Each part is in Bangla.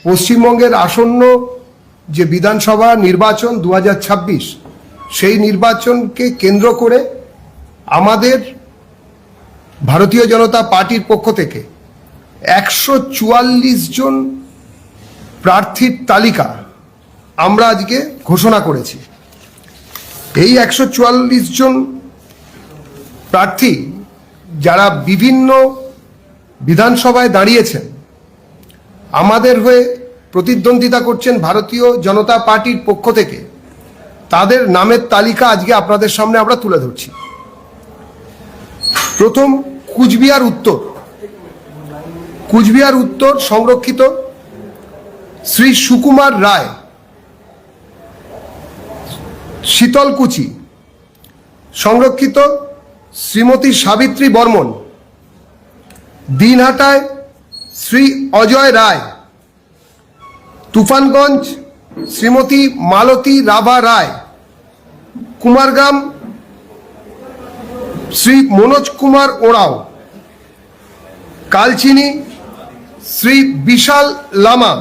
পশ্চিমবঙ্গের আসন্ন যে বিধানসভা নির্বাচন 2026 সেই নির্বাচনকে কেন্দ্র করে আমাদের ভারতীয় জনতা পার্টির পক্ষ থেকে 144 জন প্রার্থীর তালিকা আমরা আজকে ঘোষণা করেছি। এই 144 জন প্রার্থী যারা বিভিন্ন বিধানসভায় দাঁড়িয়েছেন, আমাদের হয়ে প্রতিদ্বন্দ্বিতা করছেন ভারতীয় জনতা পার্টির পক্ষ থেকে, তাদের নামের তালিকা আজকে আপনাদের সামনে আমরা তুলে ধরছি। প্রথম, কুচবিহার উত্তর সংরক্ষিত শ্রী সুকুমার রায়। শীতলকুচি সংরক্ষিত শ্রীমতী সাবিত্রী বর্মন। দিনহাটায় শ্রী অজয় রায়। তুফানগঞ্জ শ্রীমতী মালতী রাভা রায়। কুমারগ্রাম শ্রী মনোজ কুমার ওরাও। কালচিনি শ্রী বিশাল লামা।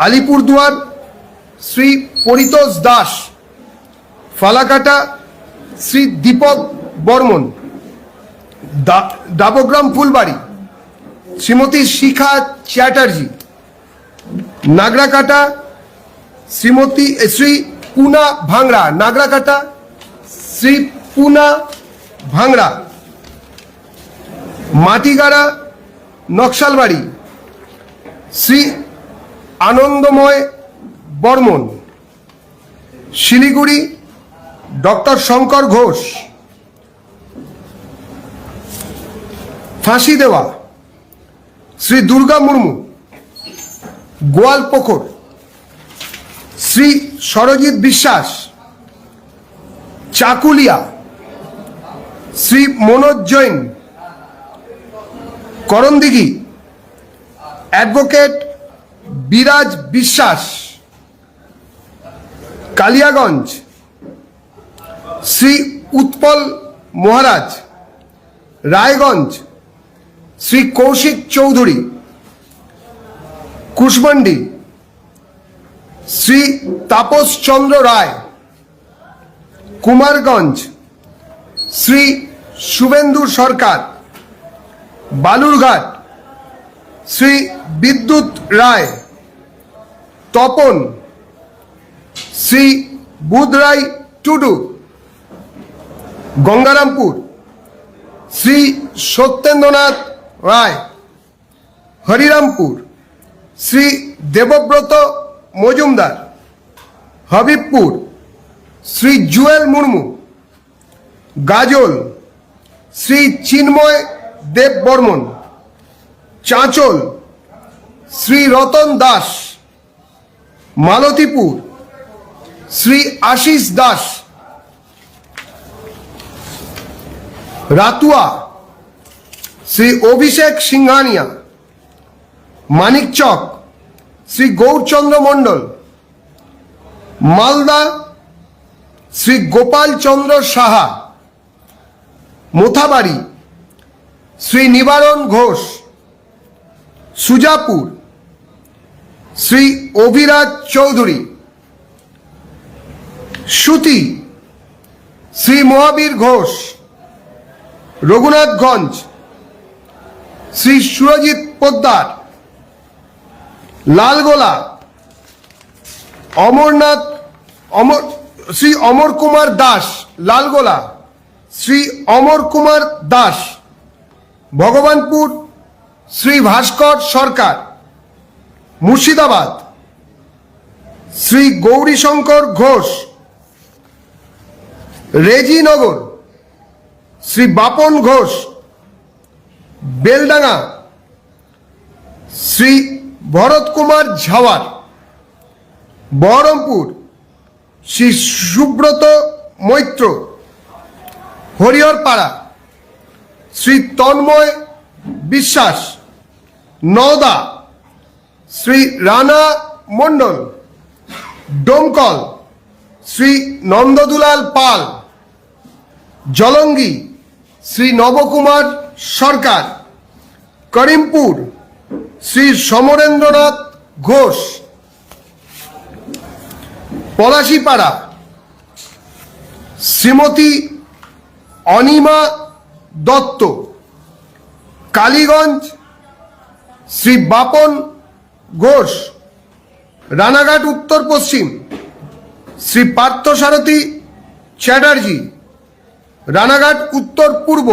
আলিপুরদুয়ার শ্রী পরিতোষ দাস। ফালাকাটা শ্রী দীপক বর্মন। ডাবগ্রাম ফুলবাড়ি শ্রীমতী শিখা চ্যাটার্জি। নাগরাকাটা শ্রী পুনা ভাংড়া। নাগরাকাটা শ্রী পুনা ভাংড়া। মাটিগাড়া নকশালবাড়ি শ্রী আনন্দময় বর্মন। শিলিগুড়ি ডক্টর শঙ্কর ঘোষ। ফাঁসি দেওয়া শ্রী দুর্গা মুর্মু। গোয়ালপুকুর শ্রী সরজিৎ বিশ্বাস। চাকুলিয়া শ্রী মনোজ জৈন। করণদিঘি অ্যাডভোকেট বিরাজ বিশ্বাস। কালিয়াগঞ্জ শ্রী উৎপল মহারাজ। রায়গঞ্জ শ্রী কৌশিক চৌধুরী। কুশমন্ডি শ্রী তাপস চন্দ্র রায়। কুমারগঞ্জ শ্রী শুভেন্দু সরকার। বালুরঘাট শ্রী বিদ্যুৎ রায়। তপন শ্রী বুধরাই টুডু। গঙ্গারামপুর শ্রী সত্যেন্দ্রনাথ রায়। হরিরামপুর শ্রী দেবব্রত মজুমদার। হবিবপুর শ্রী জুয়েল মুর্মু। গাজল শ্রী চিন্ময় দেব বর্মন। চাঁচল শ্রী রতন দাস। মালতীপুর শ্রী আশিস দাস। রাতুয়া শ্রী অভিষেক সিংহানিয়া। মানিকচক শ্রী গৌরচন্দ্র মণ্ডল। মালদা শ্রী গোপাল চন্দ্র সাহা। মোথাবাড়ি শ্রী নিবারণ ঘোষ। সুজাপুর শ্রী অভিরাজ চৌধুরী। সুতি শ্রী মহাবীর ঘোষ। রঘুনাথগঞ্জ শ্রী সুরজিৎ পোদ্দার। লালগোলা শ্রী অমর কুমার দাস। লালগোলা শ্রী অমর কুমার দাস। ভগবানপুর শ্রী ভাস্কর সরকার। মুর্শিদাবাদ শ্রী গৌরীশঙ্কর ঘোষ। রেজিনগর শ্রী বাপন ঘোষ। বেলডাঙ্গা শ্রী ভরত কুমার ঝাওয়ার। বহরমপুর শ্রী সুব্রত মৈত্র। হরিহরপাড়া শ্রী তন্ময় বিশ্বাস। নওদা শ্রী রানা মণ্ডল। ডোমকল শ্রী নন্দদুলাল পাল। জলঙ্গি শ্রী নবকুমার সরকার। করিমপুর শ্রী সমরেন্দ্রনাথ ঘোষ। পলাশীপাড়া শ্রীমতী অনিমা দত্ত। কালীগঞ্জ শ্রী বাপন ঘোষ। রানাঘাট উত্তর পশ্চিম শ্রী পার্থসারথী চ্যাটার্জি। রানাঘাট উত্তর পূর্ব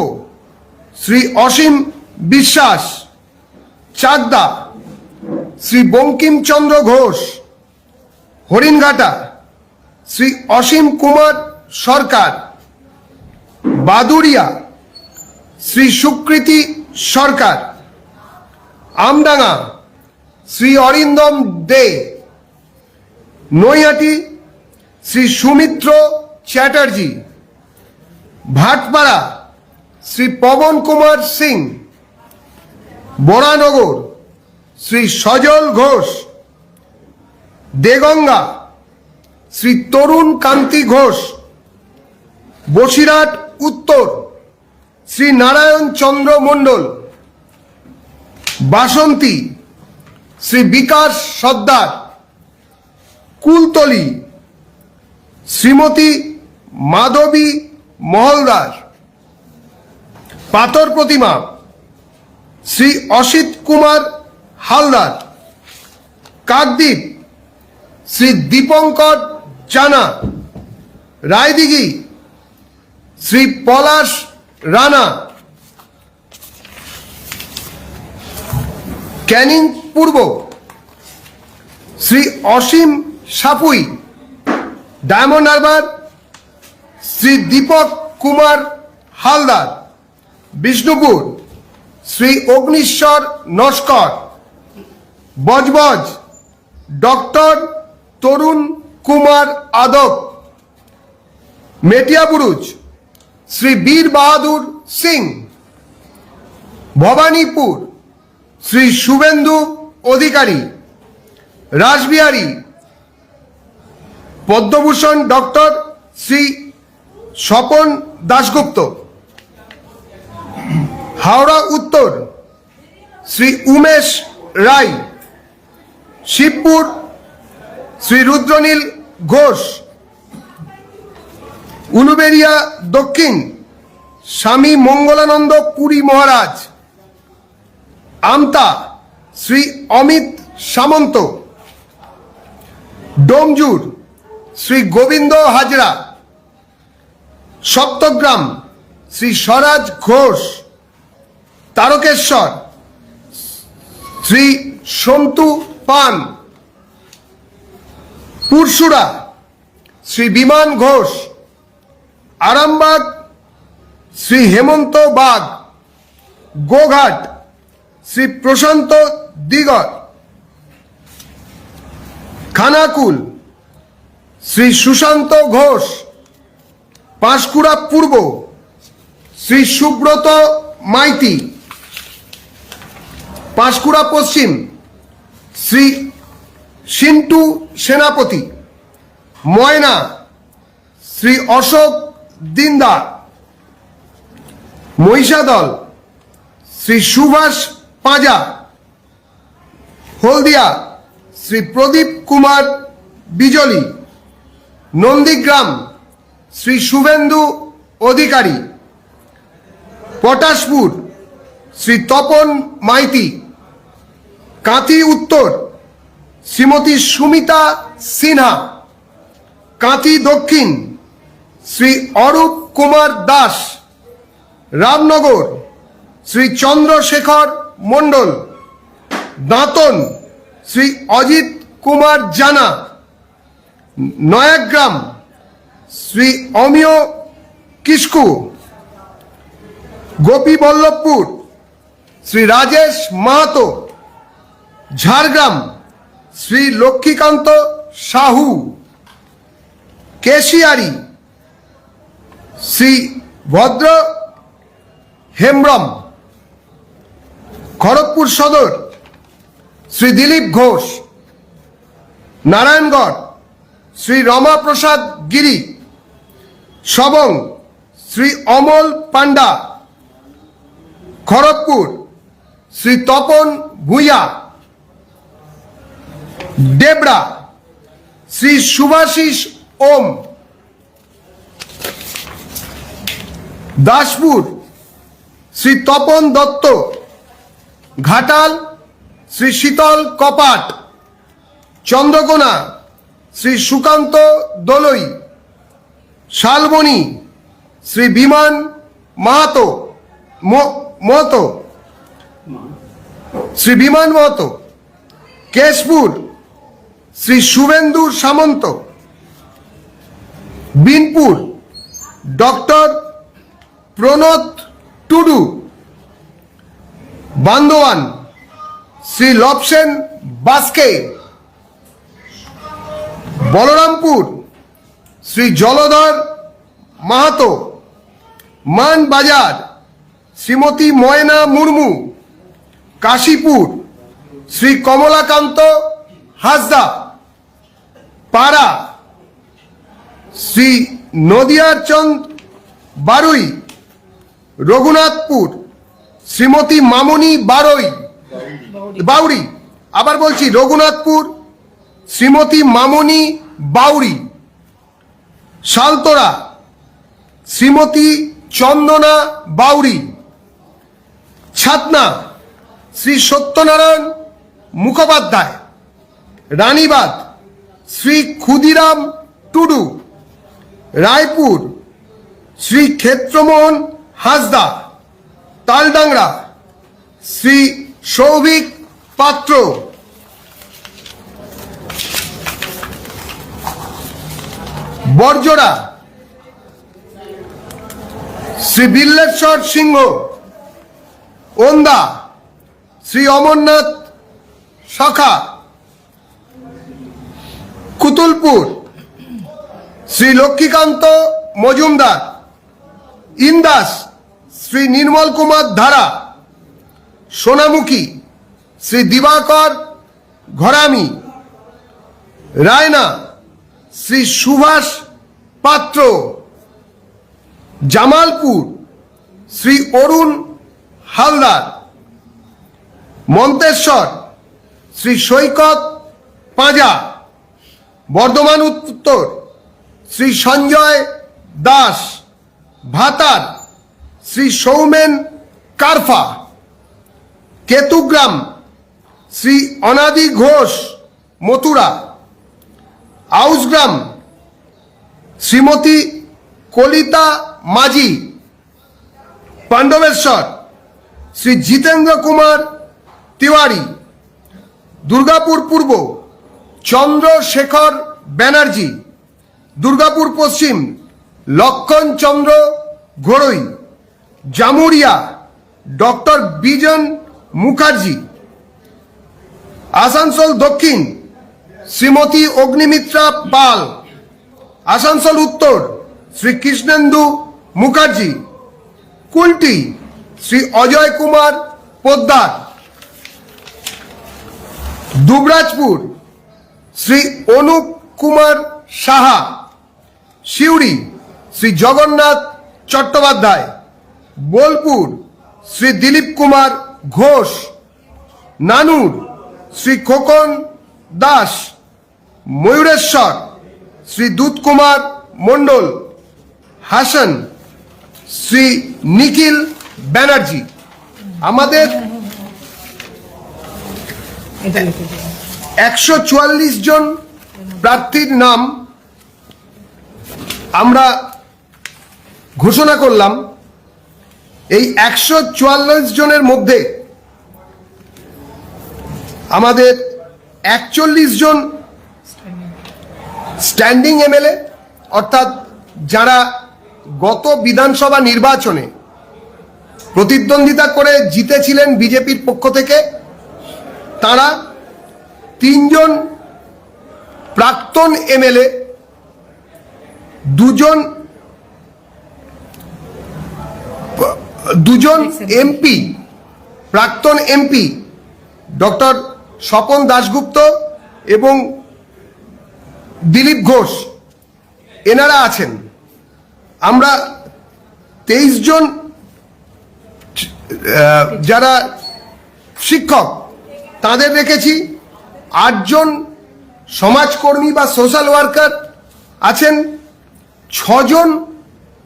শ্রী অসীম বিশ্বাস। চাকদা শ্রী বঙ্কিমচন্দ্র ঘোষ। হরিণঘাটা শ্রী অসীম কুমার সরকার। বাদুড়িয়া শ্রী সুকৃতি সরকার। আমডাঙ্গা শ্রী অরিন্দম দে। নৈহাটি শ্রী সুমিত্র চ্যাটার্জি। ভাটপাড়া শ্রী পবন কুমার সিং। বরানগর শ্রী সজল ঘোষ। দেগঙ্গা শ্রী তরুণ কান্তি ঘোষ। বসিরহাট উত্তর শ্রী নারায়ণ চন্দ্র মণ্ডল। বাসন্তী শ্রী বিকাশ সর্দার। কুলতলি শ্রীমতী মাধবী মহলদার। পাথর প্রতিমা শ্রী অসিত কুমার হালদার। কাকদ্বীপ শ্রী দীপঙ্কর জানা। রায়দিঘি শ্রী পলাশ রানা। ক্যানিং পূর্ব শ্রী অসীম সাপুই। ডায়মন্ড হারবার শ্রী দীপক কুমার হালদার। বিষ্ণুপুর শ্রী অগ্নিশ্বর নস্কর। বজবজ ডক্টর তরুণ কুমার আদক। মেটিয়াবুরুজ শ্রী বীর বাহাদুর সিং। ভবানীপুর শ্রী শুভেন্দু অধিকারী। রাসবিহারী পদ্মভূষণ ডক্টর শ্রী স্বপন দাশগুপ্ত। হাওড়া উত্তর শ্রী উমেশ রায়। শিবপুর শ্রী রুদ্রনীল ঘোষ। উলুবেড়িয়া দক্ষিণ স্বামী মঙ্গলানন্দ পুরী মহারাজ। আমতা শ্রী অমিত সামন্ত। ডোমজুর শ্রী গোবিন্দ হাজরা। সপ্তগ্রাম শ্রী স্বরাজ ঘোষ। তারকেশ্বর শ্রী সন্তু পান। পুরসুরা শ্রী বিমান ঘোষ। আরামবাগ শ্রী হেমন্ত বাগ। গোঘাট শ্রী প্রশান্ত দিগর। খানাকুল শ্রী সুশান্ত ঘোষ। পাঁশকুড়া পূর্ব শ্রী সুব্রত মাইতি। পাঁশকুড়া পশ্চিম শ্রী সিন্টু সেনাপতি। ময়না শ্রী অশোক দিনদার। মহিষাদল শ্রী সুভাষ পাঁজা। হলদিয়া শ্রী প্রদীপ কুমার বিজলি। নন্দীগ্রাম শ্রী শুভেন্দু অধিকারী। পটাশপুর শ্রী তপন মাইতি। কাঁথি উত্তর শ্রীমতী সুমিতা সিনহা। কাঁথি দক্ষিণ শ্রী অরূপ কুমার দাস। রামনগর শ্রী চন্দ্রশেখর মণ্ডল। দাঁতন শ্রী অজিত কুমার জানা। নয়াগ্রাম শ্রী অমিয় কিস্কু। গোপীবল্লভপুর শ্রী রাজেশ মাহাতো। ঝাড়গ্রাম শ্রী লক্ষ্মীকান্ত সাহু। কেশিয়ারি শ্রী ভদ্র হেমব্রম। খড়গপুর সদর শ্রী দিলীপ ঘোষ। নারায়ণগড় শ্রী রমাপ্রসাদ গিরি। সবং শ্রী অমল পান্ডা। খড়গপুর শ্রী তপন ভূঁইয়া। ডেবরা শ্রী শুভাশিস ওম, দাসপুর শ্রী তপন দত্ত, ঘাটাল শ্রী শীতল কপাট, চন্দ্রকোনা শ্রী সুকান্ত দলই, শালবনী শ্রী বিমান মাহাতো মহতো, শ্রী বিমান মহতো, কেশপুর শ্রী শুভেন্দু সামন্ত, বিনপুর ডক্টর প্রণত টুডু, বান্দোয়ান শ্রী লবসেন বাস্কে, বলরামপুর শ্রী জলধর মাহাতো, মানবাজার শ্রীমতী ময়না মুর্মু, কাশীপুর শ্রী কমলাকান্ত হাসদা, পাড়া শ্রী নদিয়ার চন্দ বারুই, রঘুনাথপুর শ্রীমতী মামনি বাউরি, আবার বলছি রঘুনাথপুর শ্রীমতী মামনি বাউরি, শালতোরা শ্রীমতী চন্দনা বাউরি, ছাতনা শ্রী সত্যনারায়ণ মুখোপাধ্যায়, রানীবাদ শ্রী ক্ষুদিরাম টুডু, রায়পুর শ্রী ক্ষেত্রমোহন হাসদা, তালডাংরা শ্রী সৌভিক পাত্র, বরজোড়া শ্রী বিল্লেশ্বর সিংহ, ওন্দা শ্রী অমরনাথ শাখা, কুতুলপুর শ্রী লক্ষ্মীকান্ত মজুমদার, ইন্দাস শ্রী নির্মল কুমার ধারা, সোনামুখী শ্রী দিবাকর ঘরামি, রায়না শ্রী সুভাষ পাত্র, জামালপুর শ্রী অরুণ হালদার, মন্তেশ্বর শ্রী সৈকত পাঁজা, বর্ধমান উত্তর শ্রী সঞ্জয় দাস, ভাতার শ্রী সৌমেন কারফা, কেতুগ্রাম শ্রী অনাদি ঘোষ মথুরা, আউসগ্রাম শ্রীমতী কলিতা মাঝি, পাণ্ডবেশ্বর শ্রী জিতেন্দ্র কুমার তিওয়ারি, দুর্গাপুর পূর্ব চন্দ্রশেখর ব্যানার্জি, দুর্গাপুর পশ্চিম লক্ষণ চন্দ্র ঘোড়ই, জামুরিয়া ডক্টর বিজন মুখার্জি, আসানসোল দক্ষিণ শ্রীমতী অগ্নিমিত্রা পাল, আসানসোল উত্তর শ্রী কৃষ্ণেন্দু মুখার্জি, কুলটি শ্রী অজয় কুমার পোদ্দার, দুবরাজপুর শ্রী অনুপ কুমার সাহা, সিউড়ি শ্রী জগন্নাথ চট্টোপাধ্যায়, বোলপুর শ্রী দিলীপ কুমার ঘোষ, নানুর শ্রী খোকন দাস, ময়ূরেশ্বর শ্রী দুধ কুমার মণ্ডল, হাসান শ্রী নিখিল ব্যানার্জি। আমাদের 144 জন প্রার্থীর নাম আমরা ঘোষণা করলাম। এই 144 জনের মধ্যে আমাদের 41 জন স্ট্যান্ডিং এমএলএ, অর্থাৎ যারা গত বিধানসভা নির্বাচনে প্রতিদ্বন্দ্বিতা করে জিতেছিলেন বিজেপির পক্ষ থেকে, তারা 3 জন প্রাক্তন এমএলএ, 2 জন এমপি, প্রাক্তন এমপি ডক্টর স্বপন দাশগুপ্ত এবং দিলীপ ঘোষ, এনারা আছেন। আমরা 23 জন যারা শিক্ষক তাদের রেখেছি, 8 জন সমাজকর্মী বা সোশ্যাল ওয়ার্কার আছেন, 6 জন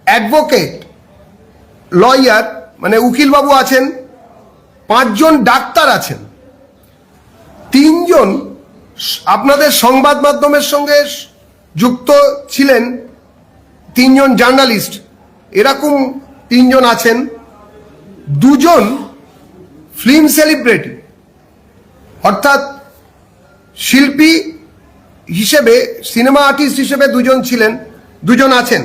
অ্যাডভোকেট লয়ার মানে উকিলবাবু আছেন, 5 জন ডাক্তার আছেন, 3 জন আপনাদের সংবাদ মাধ্যমের সঙ্গে যুক্ত ছিলেন, 3 জন জার্নালিস্ট, এরকম 3 জন আছেন, 2 জন ফিল্ম সেলিব্রিটি অর্থাৎ শিল্পী হিসেবে, সিনেমা আর্টিস্ট হিসেবে 2 জন ছিলেন, 2 জন আছেন।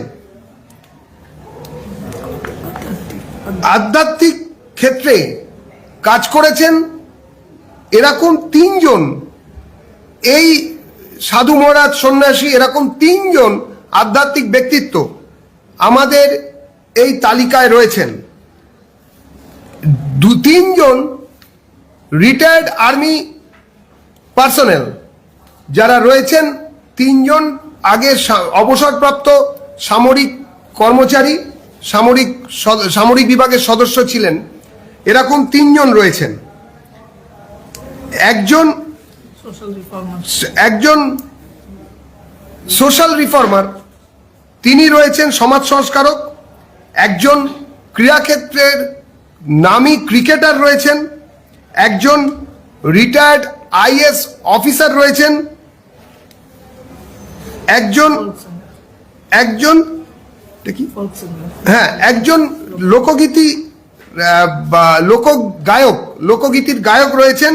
আধ্যাত্মিক ক্ষেত্রে কাজ করেছেন এরকম 3 জন, এই সাধু মহারাজ সন্ন্যাসী এরকম 3 জন আধ্যাত্মিক ব্যক্তিত্ব আমাদের এই তালিকায় রয়েছেন। 2-3 জন রিটায়ার্ড আর্মি পার্সোনেল যারা রয়েছেন, 3 জন আগে অবসরপ্রাপ্ত সামরিক কর্মচারী, সামরিক বিভাগের সদস্য ছিলেন, এরকম 3 জন রয়েছেন। একজন সোশ্যাল রিফর্মার, তিনি রয়েছেন সমাজ সংস্কারক। একজন ক্রীড়াক্ষেত্রের নামী ক্রিকেটার রয়েছেন, একজন রিটায়ার্ড আইএস অফিসার রয়েছেন, একজন লোকগীতি বা লোকগীতির গায়ক রয়েছেন,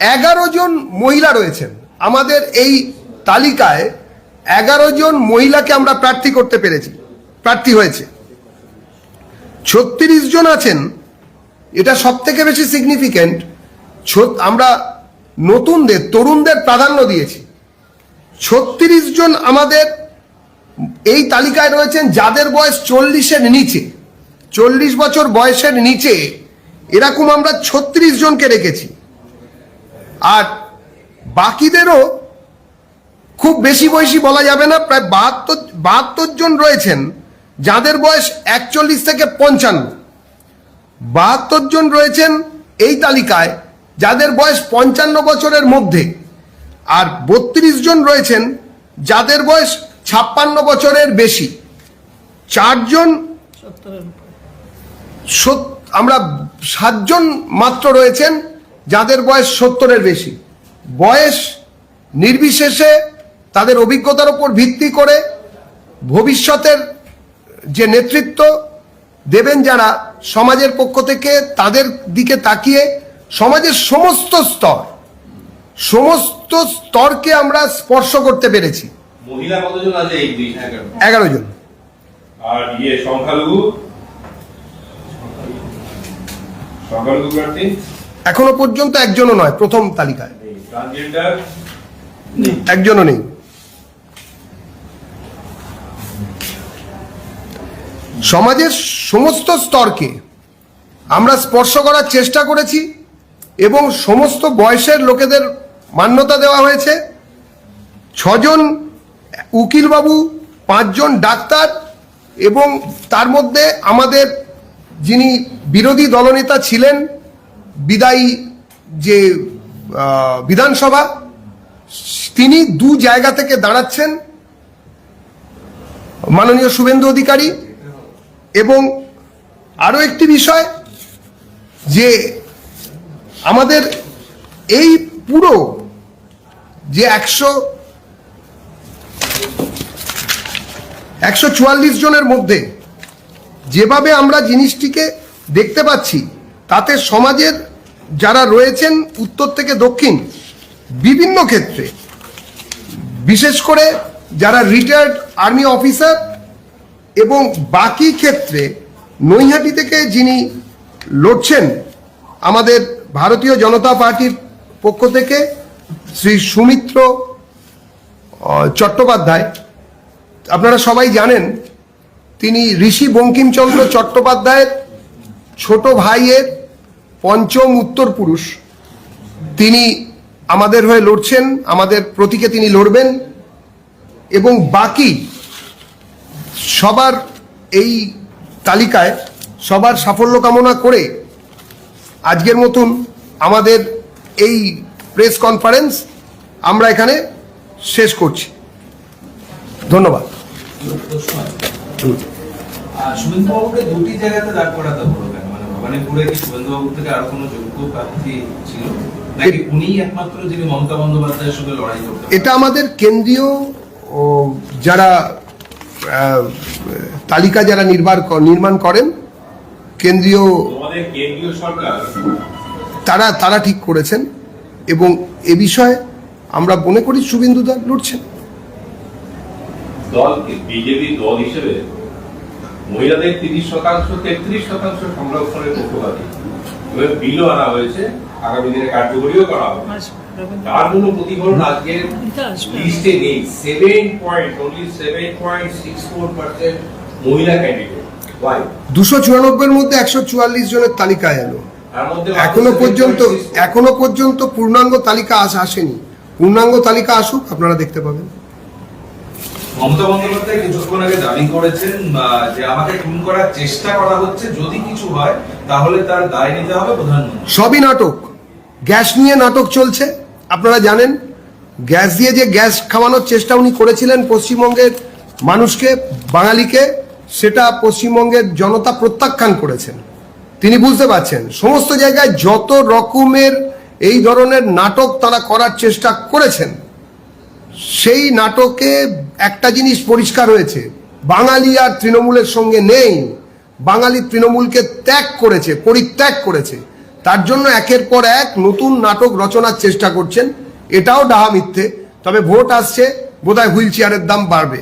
11 জন মহিলা রয়েছেন। আমাদের এই তালিকায় 11 জন মহিলাকে আমরা প্রার্থী হয়েছে। 36 জন আছেন, এটা সব থেকে বেশি সিগনিফিক্যান্ট, আমরা তরুণদের প্রাধান্য দিয়েছি। 36 জন আমাদের এই তালিকায় রয়েছেন যাদের বয়স 40-এর নিচে, 40 বছর বয়সের নিচে, এরকম আমরা 36 জনকে রেখেছি। আর বাকিদেরও খুব বেশি বয়সী বলা যাবে না, প্রায় 72 জন রয়েছেন যাদের বয়স 41 থেকে 55। 72 জন রয়েছেন এই তালিকায় যাদের বয়স 55 বছরের মধ্যে, আর 32 জন রয়েছেন যাদের বয়স 56 বছরের বেশি। 4 জন, আমরা 7 জন মাত্র রয়েছেন যাদের বয়স 70-এর বেশি। বয়স নির্বিশেষে তাদের অভিজ্ঞতার উপর ভিত্তি করে ভবিষ্যতের যে নেতৃত্ব দেবেন যারা সমাজের পক্ষ থেকে, তাদের দিকে তাকিয়ে সমাজের সমস্ত স্তরকে আমরা স্পর্শ করতে পেরেছি। মহিলা কতজন আছে? 11 জন। আর সংখ্যালঘু প্রার্থী এখনো পর্যন্ত একজনও নয়, প্রথম তালিকায় ট্রান্সজেন্ডার একজনও নেই। সমাজের সমস্ত স্তরকে আমরা স্পর্শ করার চেষ্টা করেছি এবং সমস্ত বয়সের লোকেদের মান্যতা দেওয়া হয়েছে। 6 জন উকিলবাবু, 5 জন ডাক্তার, এবং তার মধ্যে আমাদের যিনি বিরোধী দলনেতা ছিলেন, বিদায়ী যে বিধানসভা, তিনি 2 জায়গা থেকে দাঁড়াচ্ছেন, মাননীয় শুভেন্দু অধিকারী। এবং আরো একটি বিষয় যে আমাদের এই পুরো যে 144 জনের মধ্যে যেভাবে আমরা জিনিসটিকে দেখতে পাচ্ছি, তাতে সমাজের যারা রয়েছেন উত্তর থেকে দক্ষিণ বিভিন্ন ক্ষেত্রে, বিশেষ করে যারা রিটায়ার্ড আর্মি অফিসার, এবং বাকি ক্ষেত্রে নৈহাটি থেকে যিনি লড়ছেন আমাদের ভারতীয় জনতা পার্টির পক্ষ থেকে, শ্রী সুমিত্র চট্টোপাধ্যায়, আপনারা সবাই জানেন তিনি ঋষি বঙ্কিমচন্দ্র চট্টোপাধ্যায়ের ছোট ভাইয়ের 5ম উত্তরপুরুষ। তিনি আমাদের হয়ে লড়ছেন, আমাদের প্রতীকে তিনি লড়বেন। এবং বাকি সবার এই তালিকায় সবার সাফল্য কামনা করে আজকের মতন আমাদের এই প্রেস কনফারেন্স আমরা এখানে শেষ করছি। ধন্যবাদ। শুভেন্দুবাবুকে দুটি জায়গাতে দাঁড় করাতে হলো কেন? মানে ভবানীপুরে কি শুভেন্দুবাবুর থেকে আর কোনো যোগ্য প্রার্থী ছিল, নাকি উনিই একমাত্র যিনি মমতা বন্দ্যোপাধ্যায়ের সঙ্গে লড়াই করতে পারেন? এটা আমাদের কেন্দ্রীয় যারা তালিকা যারা নির্মাণ করেন, কেন্দ্রীয় তোমাদের কেন্দ্রীয় সরকার তারা ঠিক করেছেন, এবং এ বিষয়ে আমরা মনে করি শুভেন্দুদা লড়ছেন। দল বিজেপি দল হিসেবে মহিলাদের 30% 33% সংরক্ষণের পক্ষপাতী এবং বিলও আনা হয়েছে, আগামী দিনে কার্যকরীও করা হবে। তার জন্য প্রতিফলন আজকের লিস্টে নেই। 7.64% মহিলা ক্যান্ডিডেট। ওয়াই? 294 মধ্যে 144 জনের তালিকায় এলো। তার মধ্যে এখনো পর্যন্ত পূর্ণাঙ্গ তালিকা আসেনি। পূর্ণাঙ্গ তালিকা আসুক, আপনারা দেখতে পাবেন। মমতা বন্দ্যোপাধ্যায় কিছুক্ষণ আগে দাবি করেছেন যে আমাকে খুন করার চেষ্টা করা হচ্ছে, যদি কিছু হয় তাহলে তার দায় নিতে হবে প্রধানমন্ত্রী। সবই নাটক। গ্যাস নিয়ে নাটক চলছে, আপনারা জানেন। গ্যাস দিয়ে যে গ্যাস খাওয়ানোর চেষ্টা উনি করেছিলেন পশ্চিমবঙ্গের মানুষকে, বাঙালিকে, সেটা পশ্চিমবঙ্গের জনতা প্রত্যাখ্যান করেছেন। তিনি বুঝতে পারছেন সমস্ত জায়গায় যত রকমের এই ধরনের নাটক তারা করার চেষ্টা করেছেন, সেই নাটকে একটা জিনিস পরিষ্কার হয়েছে, বাঙালি আর তৃণমূলের সঙ্গে নেই। বাঙালি তৃণমূলকে পরিত্যাগ করেছে। তার জন্য একের পর এক নতুন নাটক রচনার চেষ্টা করছেন। এটাও ডাহা মিথ্যে। তবে ভোট আসছে, বোধহয় হুইল চেয়ারের দাম বাড়বে।